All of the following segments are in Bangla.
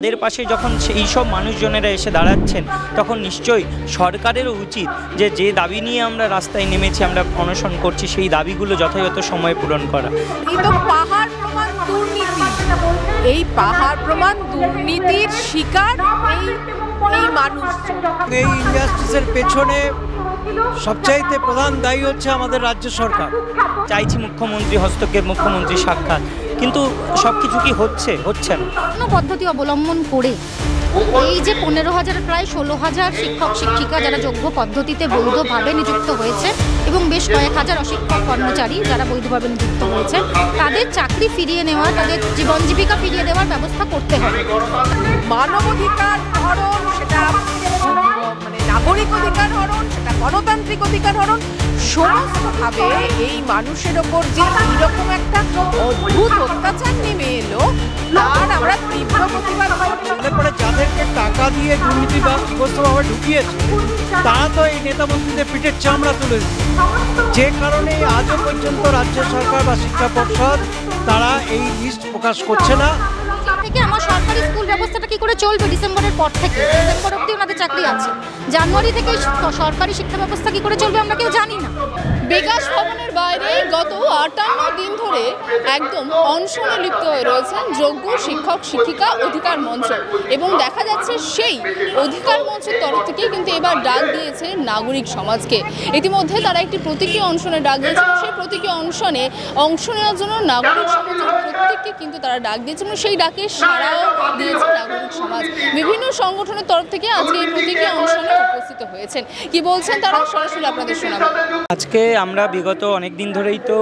তাদের পাশে যখন এই সব মানুষজনেরা এসে দাঁড়াচ্ছেন তখন নিশ্চয়ই সরকারেরও উচিত যে দাবি নিয়ে আমরা রাস্তায় নেমেছি, আমরা অনশন করছি, সেই দাবিগুলো যথাযথ সময়ে পূরণ করা। এই পাহাড় প্রমাণ দুর্নীতির শিকার এই মানুষ। এই ইন্ডাস্ট্রিজের পেছনে সবচাইতে প্রধান দায়ী হচ্ছে আমাদের রাজ্য সরকার। চাইছি মুখ্যমন্ত্রী হস্তক্ষেপ, মুখ্যমন্ত্রী সাক্ষাৎ, কিন্তু সব কিছু কি হচ্ছে না। পদ্ধতি অবলম্বন করে এই যে 15,000 প্রায় 16,000 শিক্ষক শিক্ষিকা যারা যোগ্য পদ্ধতিতে বৈধভাবে নিযুক্ত হয়েছে এবং বেশ কয়েক হাজার অশিক্ষক কর্মচারী যারা বৈধভাবে নিযুক্ত হয়েছে, তাদের চাকরি ফিরিয়ে নেওয়া, তাদের জীবন জীবিকা ফিরিয়ে দেওয়ার ব্যবস্থা করতে হবে। মানবাধিকার হরণ, সেটা নাগরিক অধিকার হরণ, সেটা গণতান্ত্রিক অধিকার হরণ, সমস্তভাবে এই মানুষের ওপর যে এইরকম একটা অদ্ভুত অত্যাচার নেমে এলো তার আমরা তীব্র প্রতিবাদ করে যাদেরকে টাকা দিয়ে দুর্নীতিগ্রস্তভাবে ঢুকিয়েছে তারা তো এই নেতা মন্ত্রীদের পিঠের চামড়া তুলেছে, যে কারণে আজও পর্যন্ত রাজ্য সরকার বা শিক্ষা পর্ষদ তারা এই লিস্ট প্রকাশ করছে না। থেকে আমার সরকারি স্কুল ব্যবস্থাটা কি করে চলবে? ডিসেম্বরের পর থেকে, ডিসেম্বর অবধি ওনাদের চাকরি আছে, জানুয়ারি থেকে সরকারি শিক্ষা ব্যবস্থা কি করে চলবে আমরা কেউ জানি না। বিকাশ ভবনের বাইরে গত 58 দিন ধরে একদম অনশনে লিপ্ত হয়ে রয়েছেন যোগ্য শিক্ষক শিক্ষিকা অধিকার মঞ্চ, এবং দেখা যাচ্ছে সেই অধিকার মঞ্চের তরফ থেকে কিন্তু এবার ডাক দিয়েছে নাগরিক সমাজকে। ইতিমধ্যে তারা একটি প্রতীকী অনশনে ডাক দিয়েছে, সেই প্রতীকী অনশনে অংশ নেওয়ার জন্য নাগরিক সমাজের প্রত্যেককে কিন্তু তারা ডাক দিয়েছে এবং সেই ডাকে সাড়াও দিয়েছে নাগরিক সমাজ। বিভিন্ন সংগঠনের তরফ থেকে আজকে এই প্রতীকী অনশনে উপস্থিত হয়েছেন। কি বলছেন তারা সরাসরি আপনাদের শোনাবো। আজকে আমরা বিগত অনেক দিন ধরেই তো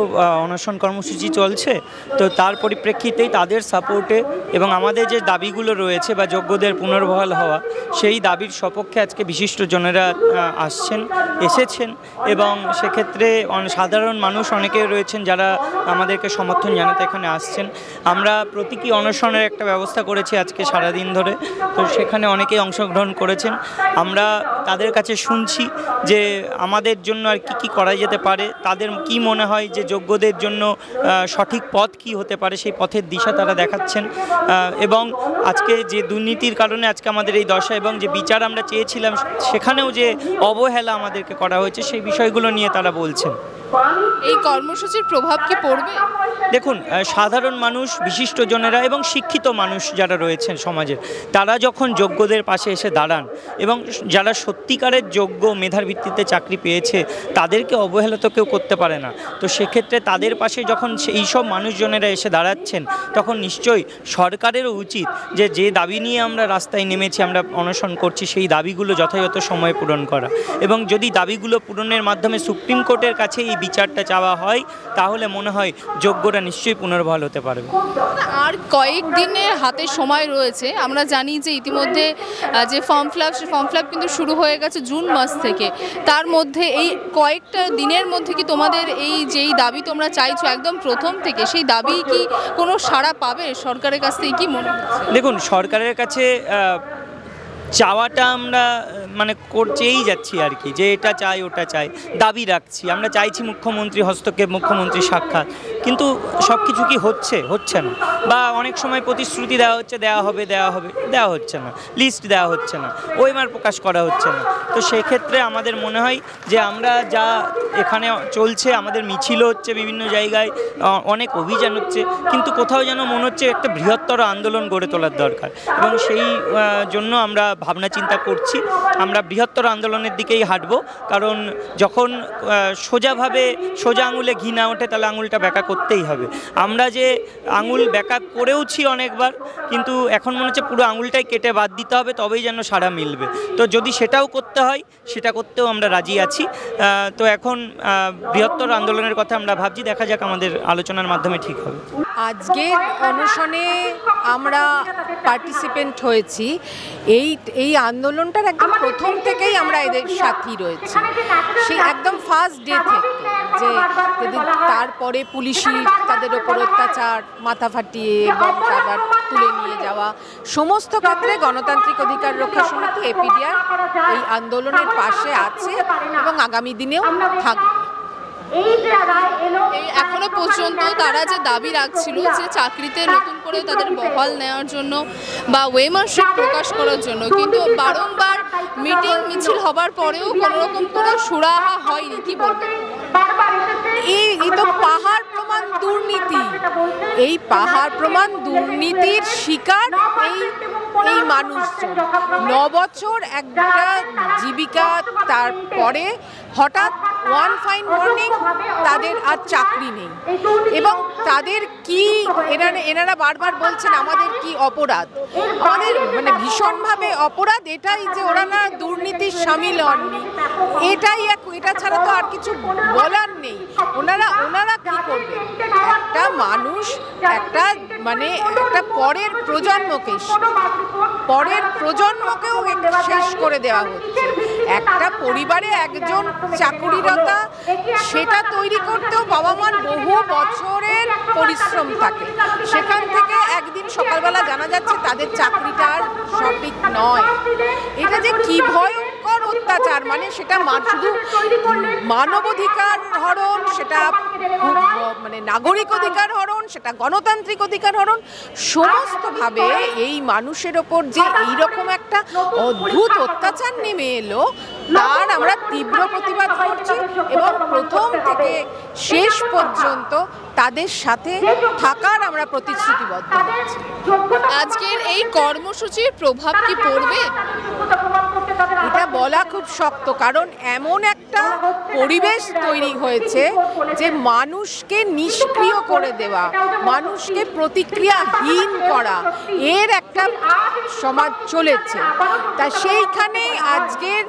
অনশন কর্মসূচি চলছে, তো তার পরিপ্রেক্ষিতেই তাদের সাপোর্টে এবং আমাদের যে দাবিগুলো রয়েছে বা যোগ্যদের পুনর্বহাল হওয়া, সেই দাবির সপক্ষে আজকে বিশিষ্টজনেরা এসেছেন এবং সেক্ষেত্রে সাধারণ মানুষ অনেকে রয়েছেন যারা আমাদেরকে সমর্থন জানাতে এখানে আসছেন। আমরা প্রতীকী অনশনের একটা ব্যবস্থা করেছি আজকে সারাদিন ধরে, তো সেখানে অনেকেই অংশগ্রহণ করেছেন। আমরা তাদের কাছে শুনছি যে আমাদের জন্য আর কি করা যেতে পারে, তাদের কি মনে হয় যে যোগ্যদের জন্য সঠিক পথ কি হতে পারে, সেই পথের দিশা তারা দেখাচ্ছেন। এবং আজকে যে দুর্নীতির কারণে আজকে আমাদের এই দশা এবং যে বিচার আমরা চেয়েছিলাম সেখানেও যে অবহেলা আমাদেরকে করা হয়েছে, সেই বিষয়গুলো নিয়ে তারা বলছেন। এই কর্মসূচির প্রভাব কি পড়বে? দেখুন, সাধারণ মানুষ, বিশিষ্টজনেরা এবং শিক্ষিত মানুষ যারা রয়েছেন সমাজের, তারা যখন যোগ্যদের পাশে এসে দাঁড়ান এবং যারা সত্যিকারের যোগ্য মেধার ভিত্তিতে চাকরি পেয়েছে তাদেরকে অবহেলা তো কেউ করতে পারে না। তো সেক্ষেত্রে তাদের পাশে যখন এই সব মানুষজনেরা এসে দাঁড়াচ্ছেন তখন নিশ্চয়ই সরকারেরও উচিত যে দাবি নিয়ে আমরা রাস্তায় নেমেছি, আমরা অনশন করছি, সেই দাবিগুলো যথাযথ সময়ে পূরণ করা। এবং যদি দাবিগুলো পূরণের মাধ্যমে সুপ্রিম কোর্টের কাছে এই বিচারটা চাওয়া হয় তাহলে মনে হয় যোগ্যরা নিশ্চয়ই পুনর্বহাল হতে পারবে। আর কয়েকদিনের হাতে সময় রয়েছে। আমরা জানি যে ইতিমধ্যে যে ফর্ম ফিল আপ কিন্তু শুরু হয়ে গেছে জুন মাস থেকে। তার মধ্যে এই কয়েকটা দিনের মধ্যে কি তোমাদের এই যেই দাবি তোমরা চাইছো একদম প্রথম থেকে, সেই দাবি কি কোনো সাড়া পাবে সরকারের কাছ থেকে, কি মনে হচ্ছে? দেখুন, সরকারের কাছে চাওয়াটা আমরা চেয়েই যাচ্ছি আর কি, যে এটা চাই ওটা চাই, দাবি রাখছি, আমরা চাইছি মুখ্যমন্ত্রী হস্তক্ষেপ, মুখ্যমন্ত্রী সাক্ষাৎ, কিন্তু সব কিছু কি হচ্ছে না। বা অনেক সময় প্রতিশ্রুতি দেওয়া হচ্ছে, দেওয়া হচ্ছে না, লিস্ট দেওয়া হচ্ছে না, ওএমআর প্রকাশ করা হচ্ছে না। তো সেক্ষেত্রে আমাদের মনে হয় যে আমরা যা এখানে চলছে, আমাদের মিছিলও হচ্ছে বিভিন্ন জায়গায়, অনেক অভিযান হচ্ছে, কিন্তু কোথাও যেন মনে হচ্ছে একটা বৃহত্তর আন্দোলন গড়ে তোলার দরকার এবং সেই জন্য আমরা ভাবনা চিন্তা করছি। আমরা বৃহত্তর আন্দোলনের দিকেই হাঁটবো, কারণ যখন সোজা আঙুলে ঘি না ওঠে তাহলে আঙুলটা ব্যাকা করতেই হবে। আমরা যে আঙুল ব্যাকা করেওছি অনেকবার, কিন্তু এখন মনে হচ্ছে পুরো আঙুলটাই কেটে বাদ দিতে হবে, তবেই যেন সাড়া মিলবে। তো যদি সেটাও করতে হয় সেটা করতেও আমরা রাজি আছি। তো এখন বৃহত্তর আন্দোলনের কথা আমরা ভাবছি, দেখা যাক আমাদের আলোচনার মাধ্যমে ঠিক হবে। আজকের অনশনে আমরা পার্টিসিপেন্ট হয়েছি। এই আন্দোলনটার একদম প্রথম থেকেই আমরা এদের সাথেই রয়েছি, সেই একদম ফার্স্ট ডে থেকে, যে তারপরে পুলিশি তাদের ওপর অত্যাচার, মাথা ফাটিয়ে এবং তারপর তুলে নিয়ে যাওয়া, সমস্ত ক্ষেত্রে গণতান্ত্রিক অধিকার রক্ষা সমিতি এপিডিআর এই আন্দোলনের পাশে আছে এবং আগামী দিনেও থাকবে। এখনো পর্যন্ত তারা যে দাবি রাখছিল যে চাকরিতে নতুন করে তাদের বহাল নেওয়ার জন্য বা ওয়েমার্কশিট প্রকাশ করার জন্য, কিন্তু বারংবার মিটিং মিছিল হবার পরেও কোনো রকম কোনো সুরাহা হয়নি, কি বলবেন? এই তো পাহাড় প্রমাণ দুর্নীতি, এই পাহাড় প্রমাণ দুর্নীতির শিকার এই মানুষজন। 9 বছর একটা জীবিকা, তারপরে হঠাৎ ওয়ান ফাইন মর্নিং তাদের আর চাকরি নেই। এবং তাদের কি এনারা বারবার বলছেন আমাদের কি অপরাধ, আমাদের মানে ভীষণভাবে অপরাধ এটাই যে ওরা না দুর্নীতির সামিল হননি, এটা ছাড়া তো আর কিছু বলার নেই। ওনারা কি করবে? একটা মানুষ একটা পরের প্রজন্মকেও শেষ করে দেওয়া হচ্ছে। একটা পরিবারে একজন চাকুরিরতা, সেটা তৈরি করতেও বাবা মার বহু বছরের পরিশ্রম থাকে। সেখান থেকে একদিন সকালবেলা জানা যাচ্ছে তাদের চাকরিটা আর সঠিক নয়। এটা যে কি ভয়ঙ্কর অত্যাচার, মানে সেটা শুধু মানবাধিকার হরণ, সেটা নাগরিক অধিকার হরণ, সেটা গণতান্ত্রিক অধিকার হরণ, সমস্তভাবে এই মানুষের ওপর যে এইরকম একটা অদ্ভুত অত্যাচার নেমে এলো তার আমরা তীব্র প্রতিবাদ করছি এবং প্রথম থেকে শেষ পর্যন্ত তাদের সাথে থাকার আমরা প্রতিশ্রুতিবদ্ধ হচ্ছি। আজকের এই কর্মসূচির প্রভাব কি পড়বে? এটা বলা খুব শক্ত, কারণ এমন একটা পরিবেশ তৈরি হয়েছে যে মানুষকে নিষ্ক্রিয় করে দেওয়া, মানুষকে প্রতিক্রিয়াহীন করা, এর একটা সমাজ চলেছে। তা সেইখানে আজকের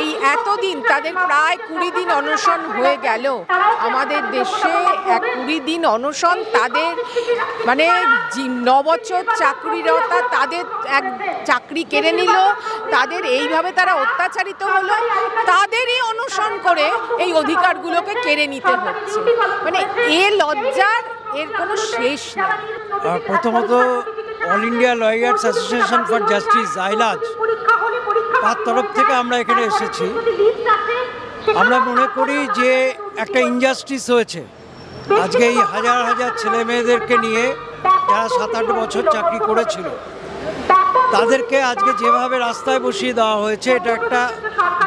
এই এতদিন তাদের প্রায় 20 দিন অনশন হয়ে গেল আমাদের দেশে। 20 দিন অনশন, তাদের 9 বছর চাকরিরতা, তাদের এক চাকরি কেড়ে নিল, তাদের এইভাবে তারা অত্যাচারিত হলো, তাদেরই অনশন করে এই অধিকারগুলোকে কেড়ে নিতে হচ্ছে। এ লজ্জার এর কোনো শেষ নেই। প্রথমত all India lawyers association for justice AILAJ, তার তরফ থেকে আমরা এখানে এসেছি। আমরা মনে করি যে একটা ইনজাস্টিস হয়েছে। আজকে এই হাজার হাজার ছেলে মেয়েদেরকে নিয়ে যারা 7-8 বছর চাকরি করেছিল, তাদেরকে আজকে যেভাবে রাস্তায় বসিয়ে দেওয়া হয়েছে, এটা একটা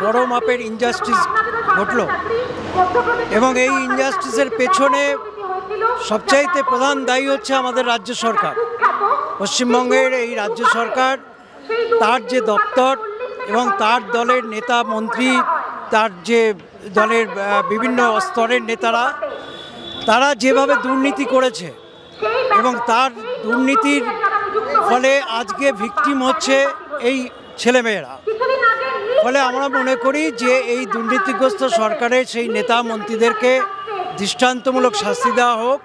বড় মাপের ইনজাস্টিস ঘটল। এবং এই ইনজাস্টিসের পেছনে সবচাইতে প্রধান দায়ী হচ্ছে আমাদের রাজ্য সরকার। পশ্চিমবঙ্গের এই রাজ্য সরকার, তার যে দপ্তর এবং তার দলের নেতা মন্ত্রী, তার যে দলের বিভিন্ন স্তরের নেতারা, তারা যেভাবে দুর্নীতি করেছে এবং তার দুর্নীতির ফলে আজকে ভিকটিম হচ্ছে এই ছেলেমেয়েরা। ফলে আমরা মনে করি যে এই দুর্নীতিগ্রস্ত সরকারের সেই নেতা মন্ত্রীদেরকে দৃষ্টান্তমূলক শাস্তি দেওয়া হোক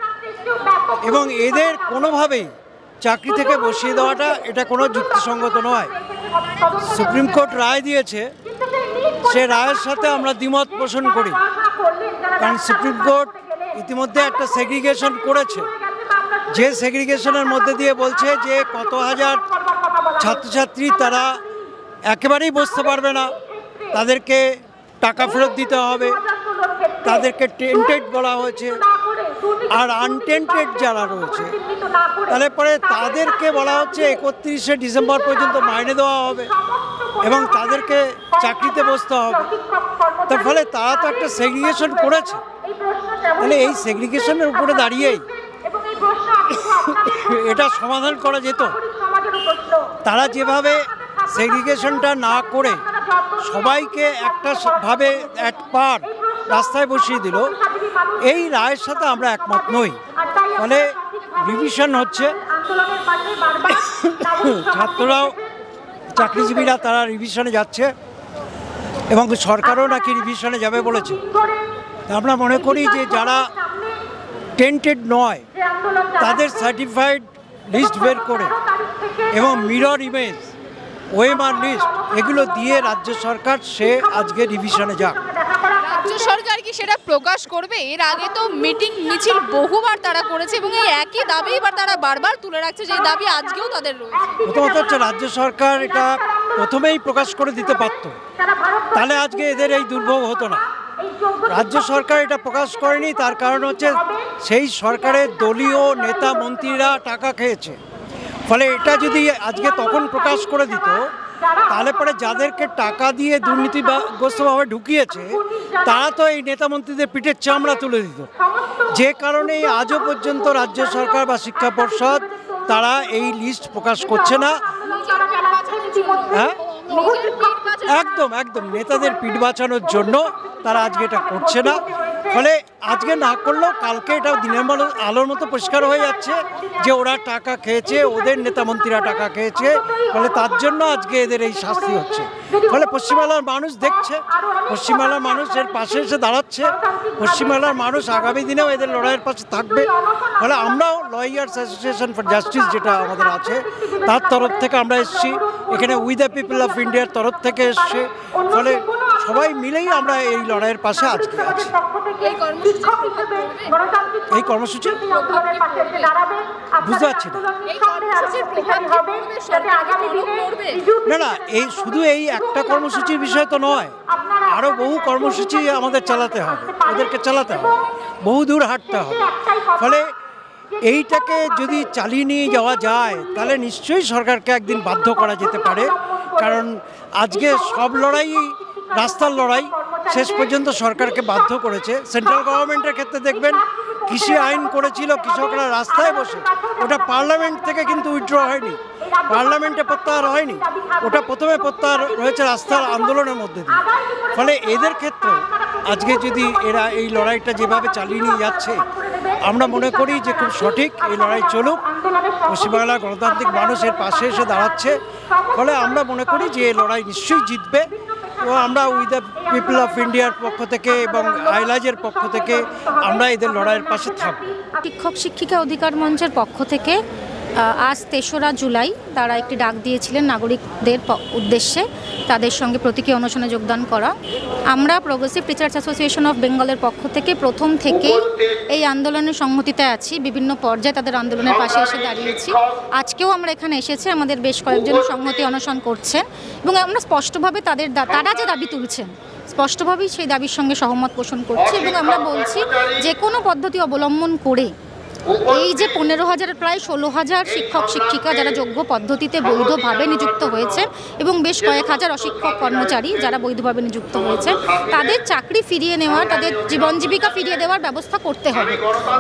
এবং এদের কোনোভাবেই চাকরি থেকে বসিয়ে দেওয়াটা এটা কোনো যুক্তিসঙ্গত নয়। সুপ্রিম কোর্ট রায় দিয়েছে, সে রায়ের সাথে আমরা দ্বিমত পোষণ করি, কারণ সুপ্রিম কোর্ট ইতিমধ্যে একটা সেগ্রিগেশন করেছে, যে সেগ্রিগেশনের মধ্যে দিয়ে বলছে যে কত হাজার ছাত্রছাত্রী তারা একেবারেই বসতে পারবে না, তাদেরকে টাকা ফেরত দিতে হবে, তাদেরকে টেন্টেড বলা হয়েছে। আর আনটেন্টেড যারা রয়েছে তাহলে পরে তাদেরকে বলা হচ্ছে 31শে ডিসেম্বর পর্যন্ত মাইনে দেওয়া হবে এবং তাদেরকে চাকরিতে বসতে হবে। তার ফলে তারা তো একটা সেগ্রিগেশন করেছে। তাহলে এই সেগ্রিগেশনের উপরে দাঁড়িয়েই এটা সমাধান করা যেত। তারা যেভাবে সেগ্রিগেশনটা না করে সবাইকে একটা ভাবে এক পার রাস্তায় বসিয়ে দিল, এই রায়ের সাথে আমরা একমত নই। ফলে রিভিশন হচ্ছে, ছাত্ররাও চাকরিজীবীরা তারা রিভিশনে যাচ্ছে এবং সরকারও নাকি রিভিশনে যাবে বলেছে। আমরা মনে করি যে যারা টেন্টেড নয় তাদের সার্টিফাইড লিস্ট বের করে এবং মিরর ইমেজ, ওএমআর লিস্ট এগুলো দিয়ে রাজ্য সরকার সে আজকে রিভিশনে যাক। রাজ্য সরকার কি সেটা প্রকাশ করবে? এর আগে তো মিটিং মিছিল বহুবার তারা করেছে এবং এই একই দাবি এবার তারা বারবার তুলে রাখছে, যে দাবি আজকেও তাদের রয়েছে। প্রথমত হচ্ছে রাজ্য সরকার এটা প্রথমেই প্রকাশ করে দিতে পারত, তাহলে আজকে এদের এই দুর্ভোগ হতো না। রাজ্য সরকার এটা প্রকাশ করেনি, তার কারণ হচ্ছে সেই সরকারের দলীয় নেতা মন্ত্রীরা টাকা খেয়েছে। ফলে এটা যদি আজকে তখন প্রকাশ করে দিত, তাহলে পরে যাদেরকে টাকা দিয়ে দুর্নীতিগ্রস্তভাবে ঢুকিয়েছে তারা তো এই নেতা মন্ত্রীদের পিঠের চামড়া তুলে দিত। যে কারণে আজও পর্যন্ত রাজ্য সরকার বা শিক্ষা পর্ষদ তারা এই লিস্ট প্রকাশ করছে না। হ্যাঁ, একদম একদম নেতাদের পিঠ বাঁচানোর জন্য তারা আজকে এটা করছে না। ফলে আজকে না করলেও কালকে এটা দিনের আলোর মতো পরিষ্কার হয়ে যাচ্ছে যে ওরা টাকা খেয়েছে, ওদের নেতা মন্ত্রীরা টাকা খেয়েছে। ফলে তার জন্য আজকে এদের এই শাস্তি হচ্ছে। ফলে পশ্চিমবাংলার মানুষ দেখছে, পশ্চিমবাংলার মানুষ এর পাশে এসে দাঁড়াচ্ছে, পশ্চিমবাংলার মানুষ আগামী দিনেও এদের লড়াইয়ের পাশে থাকবে। ফলে আমরাও লয়ার্স অ্যাসোসিয়েশন ফর জাস্টিস যেটা আমাদের আছে তার তরফ থেকে আমরা এসেছি, এখানে উই দ্য পিপল অফ ইন্ডিয়ার তরফ থেকে এসছে। ফলে সবাই মিলেই আমরা এই লড়াইয়ের পাশে আজকে আছি। এই কর্মসূচি বুঝতে পারছি না। না, এই শুধু এই একটা কর্মসূচির বিষয় তো নয়, আরও বহু কর্মসূচি আমাদের চালাতে হবে, ওদেরকে চালাতে হবে, বহু দূর হাঁটতে হবে। ফলে এইটাকে যদি চালিয়ে নিয়ে যাওয়া যায় তাহলে নিশ্চয়ই সরকারকে একদিন বাধ্য করা যেতে পারে। কারণ আজকে সব লড়াই রাস্তার লড়াই, শেষ পর্যন্ত সরকারকে বাধ্য করেছে। সেন্ট্রাল গভর্নমেন্টের ক্ষেত্রে দেখবেন কৃষি আইন করেছিল কৃষকরা রাস্তায় বসে, ওটা পার্লামেন্ট থেকে কিন্তু উইথড্র হয়নি, পার্লামেন্টে প্রত্যাহার হয়নি, ওটা প্রথমে প্রত্যাহার হয়েছে রাস্তার আন্দোলনের মধ্যে দিয়ে। ফলে এদের ক্ষেত্রে আজকে যদি এরা এই লড়াইটা যেভাবে চালিয়ে নিয়ে যাচ্ছে, আমরা মনে করি যে খুব সঠিক এই লড়াই চলুক। পশ্চিমবাংলার গণতান্ত্রিক মানুষের পাশে এসে দাঁড়াচ্ছে। ফলে আমরা মনে করি যে এই লড়াই নিশ্চয়ই জিতবে। তো আমরা উই দ্য পিপল অফ ইন্ডিয়ার পক্ষ থেকে এবং আইলাজের পক্ষ থেকে আমরা এদের লড়াইয়ের পাশে থাকব। শিক্ষক শিক্ষিকা অধিকার মঞ্চের পক্ষ থেকে আজ ৩রা জুলাই তারা একটি ডাক দিয়েছিলেন নাগরিকদের উদ্দেশ্যে তাদের সঙ্গে প্রতীকী অনশনে যোগদান করা। আমরা প্রগ্রেসিভ টিচার্স অ্যাসোসিয়েশন অফ বেঙ্গলের পক্ষ থেকে প্রথম থেকেই এই আন্দোলনের সংহতিতে আছি, বিভিন্ন পর্যায়ে তাদের আন্দোলনের পাশে এসে দাঁড়িয়েছি। আজকেও আমরা এখানে এসেছি, আমাদের বেশ কয়েকজন সংহতি অনশন করছেন এবং আমরা স্পষ্টভাবে তারা যে দাবি তুলছেন স্পষ্টভাবেই সেই দাবির সঙ্গে সহমত পোষণ করছি। এবং আমরা বলছি যে কোনো পদ্ধতি অবলম্বন করে এই যে 15,000 প্রায় 16,000 শিক্ষক শিক্ষিকা যারা যোগ্য পদ্ধতিতে বৈধভাবে নিযুক্ত হয়েছে এবং বেশ কয়েক হাজার অশিক্ষক কর্মচারী যারা বৈধভাবে নিযুক্ত হয়েছে, তাদের চাকরি ফিরিয়ে নেওয়ার, তাদের জীবন জীবিকা ফিরিয়ে দেওয়ার ব্যবস্থা করতে হবে।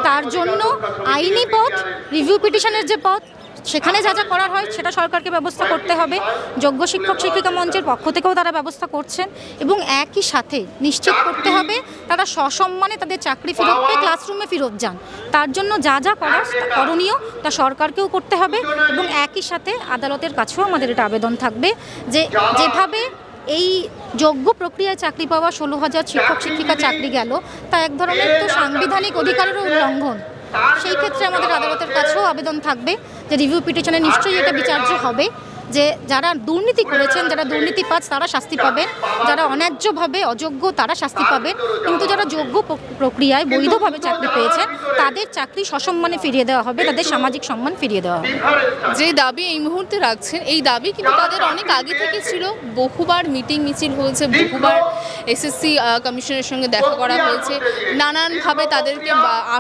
তার জন্য আইনি পথ, রিভিউ পিটিশনের যে পথ, সেখানে যা যা করার হয় সেটা সরকারকে ব্যবস্থা করতে হবে। যোগ্য শিক্ষক শিক্ষিকা মঞ্চের পক্ষ থেকেও তারা ব্যবস্থা করছেন এবং একই সাথে নিশ্চিত করতে হবে তারা সসম্মানে তাদের চাকরি ফেরত পেয়ে ক্লাসরুমে ফেরত যান। তার জন্য যা যা করণীয় তা সরকারকেও করতে হবে এবং একই সাথে আদালতের কাছেও আমাদের এটা আবেদন থাকবে যে যেভাবে এই যোগ্য প্রক্রিয়ায় চাকরি পাওয়া 16,000 শিক্ষক শিক্ষিকা চাকরি গেল, তা এক ধরনের তো সাংবিধানিক অধিকারেরও উল্লঙ্ঘন। সেই ক্ষেত্রে আমাদের আদালতের কাছেও আবেদন থাকবে যে রিভিউ পিটিশনে নিশ্চয়ই এটা বিচার্য হবে যে যারা দুর্নীতি করেছেন, যারা দুর্নীতিবাজ তারা শাস্তি পাবেন, যারা অন্যায্যভাবে অযোগ্য তারা শাস্তি পাবেন, কিন্তু যারা যোগ্য প্রক্রিয়ায় বৈধভাবে চাকরি পেয়েছেন তাদের চাকরি সসম্মানে ফিরিয়ে দেওয়া হবে, তাদের সামাজিক সম্মান ফিরিয়ে দেওয়া হবে। যে দাবি এই মুহূর্তে রাখছেন, এই দাবি কিন্তু তাদের অনেক আগে থেকে ছিল। বহুবার মিটিং মিছিল হয়েছে, বহুবার এসএসসি কমিশনের সঙ্গে দেখা করা হয়েছে, নানানভাবে তাদেরকে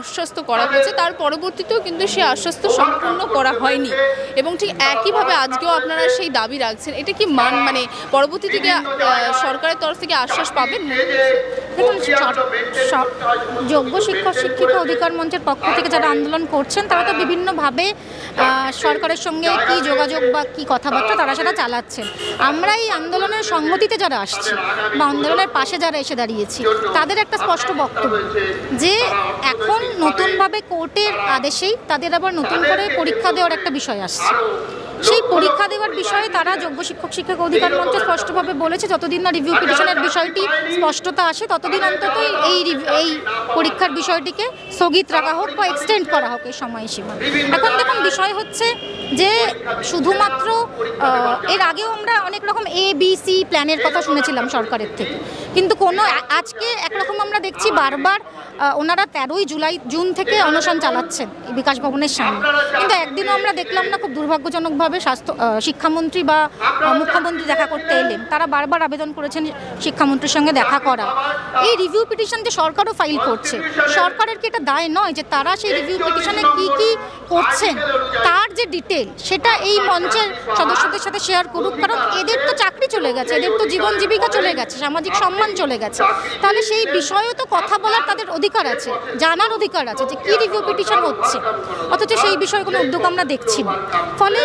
আশ্বস্ত করা হয়েছে। তার পরবর্তীতেও কিন্তু সেই আশ্বস্ত সম্পূর্ণ করা হয়নি এবং ঠিক একইভাবে আজকেও আপনারা সেই দাবি রাখছেন। এটা কি মানে পরবর্তী থেকে সরকারের তরফ থেকে আশ্বাস পাবেন? যোগ্য শিক্ষক শিক্ষিকা অধিকার মঞ্চের পক্ষ থেকে যারা আন্দোলন করছেন তারা তো বিভিন্নভাবে সরকারের সঙ্গে কি যোগাযোগ বা কি কথাবার্তা তারা সেটা চালাচ্ছেন। আমরা এই আন্দোলনের সংহতিতে যারা আসছি বা আন্দোলনের পাশে যারা এসে দাঁড়িয়েছি তাদের একটা স্পষ্ট বক্তব্য যে এখন নতুনভাবে কোর্টের আদেশেই তাদের আবার নতুন করে পরীক্ষা দেওয়ার একটা বিষয় আসছে। সেই পরীক্ষা দেওয়ার বিষয়ে তারা যোগ্য শিক্ষক শিক্ষিকা অধিকার মঞ্চ স্পষ্টভাবে বলেছে যতদিন না রিভিউ পিটিশনের বিষয়টি স্পষ্টতা আসে ততদিন অন্তত এই পরীক্ষার বিষয়টিকে স্থগিত রাখা হোক বা এক্সটেন্ড করা হোক এই সময়সীমা। এখন দেখুন বিষয় হচ্ছে যে শুধুমাত্র এর আগেও আমরা অনেক রকম ABC প্ল্যানের কথা শুনেছিলাম সরকারের থেকে, কিন্তু আজকে একরকম আমরা দেখছি বারবার ওনারা 13 জুন থেকে অনশন চালাচ্ছেন বিকাশ ভবনের সামনে, কিন্তু একদিনও আমরা দেখলাম না খুব দুর্ভাগ্যজনকভাবে যেভাবে শিক্ষামন্ত্রী বা মুখ্যমন্ত্রী দেখা করতে এলেন, তারা বারবার আবেদন করেছেন শিক্ষামন্ত্রীর সঙ্গে দেখা করা। এই রিভিউ পিটিশন যে সরকারও ফাইল করছে, সরকারের কি এটা দায় নয় যে তারা সেই রিভিউ পিটিশনে কি কি করছেন তার যে ডিটেল সেটা এই মঞ্চের সদস্যদের সাথে শেয়ার করুক? কারণ এদের তো চাকরি চলে গেছে, এদের তো জীবন জীবিকা চলে গেছে, সামাজিক সম্মান চলে গেছে, তাহলে সেই বিষয়েও তো কথা বলার তাদের অধিকার আছে, জানার অধিকার আছে যে কি রিভিউ পিটিশন হচ্ছে, অথচ সেই বিষয়ে কোনো উদ্যোগ আমরা দেখছি না। ফলে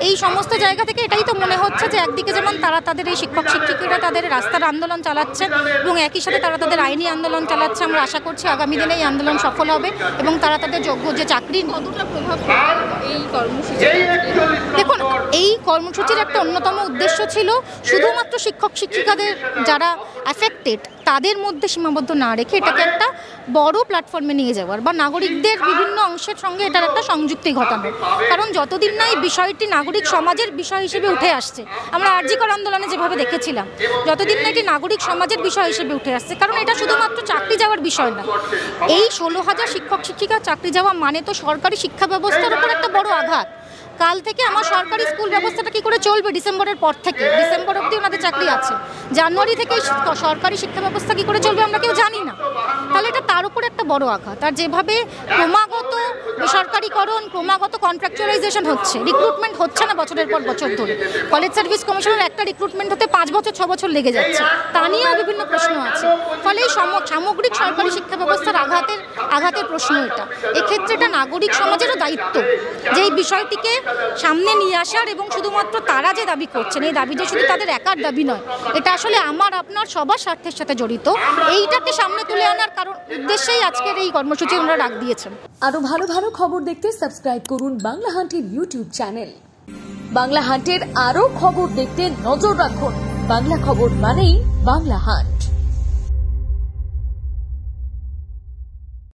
এই সমস্ত জায়গা থেকে এটাই তো মনে হচ্ছে যে একদিকে যেমন তারা তাদের এই শিক্ষক শিক্ষিকারা তাদের রাস্তার আন্দোলন চালাচ্ছেন এবং একই সাথে তারা তাদের আইনি আন্দোলন চালাচ্ছে। আমরা আশা করছি আগামী দিনে এই আন্দোলন সফল হবে এবং তারা তাদের যোগ্য যে চাকরির কতটা প্রভাব এই কর্মসূচি? দেখুন, এই কর্মসূচির একটা অন্যতম উদ্দেশ্য ছিল শুধুমাত্র শিক্ষক শিক্ষিকাদের যারা অ্যাফেক্টেড তাদের মধ্যে সীমাবদ্ধ না রেখে এটাকে একটা বড় প্ল্যাটফর্মে নিয়ে যাওয়ার বা নাগরিকদের বিভিন্ন অংশের সঙ্গে এটার একটা সংযুক্তি ঘটানো। কারণ যতদিন না এই বিষয়টি নাগরিক সমাজের বিষয় হিসেবে উঠে আসছে, আমরা আরজিকর আন্দোলনে যেভাবে দেখেছিলাম, যতদিন না এটি নাগরিক সমাজের বিষয় হিসেবে উঠে আসছে, কারণ এটা শুধুমাত্র চাকরি যাওয়ার বিষয় না। এই 16,000 শিক্ষক শিক্ষিকা চাকরি যাওয়া মানে তো সরকারি শিক্ষা ব্যবস্থার উপর একটা বড় আঘাত। কাল থেকে আমার সরকারি স্কুল ব্যবস্থাটা কি করে চলবে? ডিসেম্বরের পর থেকে, ডিসেম্বর অবধি ওনাদের চাকরি আছে, জানুয়ারি থেকে সরকারি শিক্ষা ব্যবস্থা কি করে চলবে আমরা কেউ জানি না। তাহলে এটা তার উপর একটা বড় আঘাত। আর যেভাবে ক্রমাগত বেসরকারিকরণ, ক্রমাগত কন্ট্রাকচুয়ালাইজেশন হচ্ছে, রিক্রুটমেন্ট হচ্ছে না বছরের পর বছর ধরে, কলেজ সার্ভিস কমিশনের একটা রিক্রুটমেন্ট হতে 5 বছর 6 বছর লেগে যাচ্ছে, তা নিয়েও বিভিন্ন প্রশ্ন আছে। ফলে এই সামগ্রিক সরকারি শিক্ষা ব্যবস্থার আঘাতের প্রশ্ন এটা। এক্ষেত্রে এটা নাগরিক সমাজেরও দায়িত্ব যে এই বিষয়টিকে সামনে নিয়ে আসার এবং শুধুমাত্র তারা যে দাবি করছেন এই দাবিটা শুধু তাদের একার দাবি নয়, এটা আসলে আমার আপনার সবার স্বার্থের সাথে জড়িত। এইটাকে সামনে তুলে আনার কারণ উদ্দেশ্যেই আজকের এই কর্মসূচি ওনারা ডাক দিয়েছেন। আরো ভালো ভালো খবর দেখতে সাবস্ক্রাইব করুন বাংলা হান্টের ইউটিউব চ্যানেল। বাংলা হান্টের আরো খবর দেখতে নজর রাখুন। বাংলা খবর মানেই বাংলা হান্ট।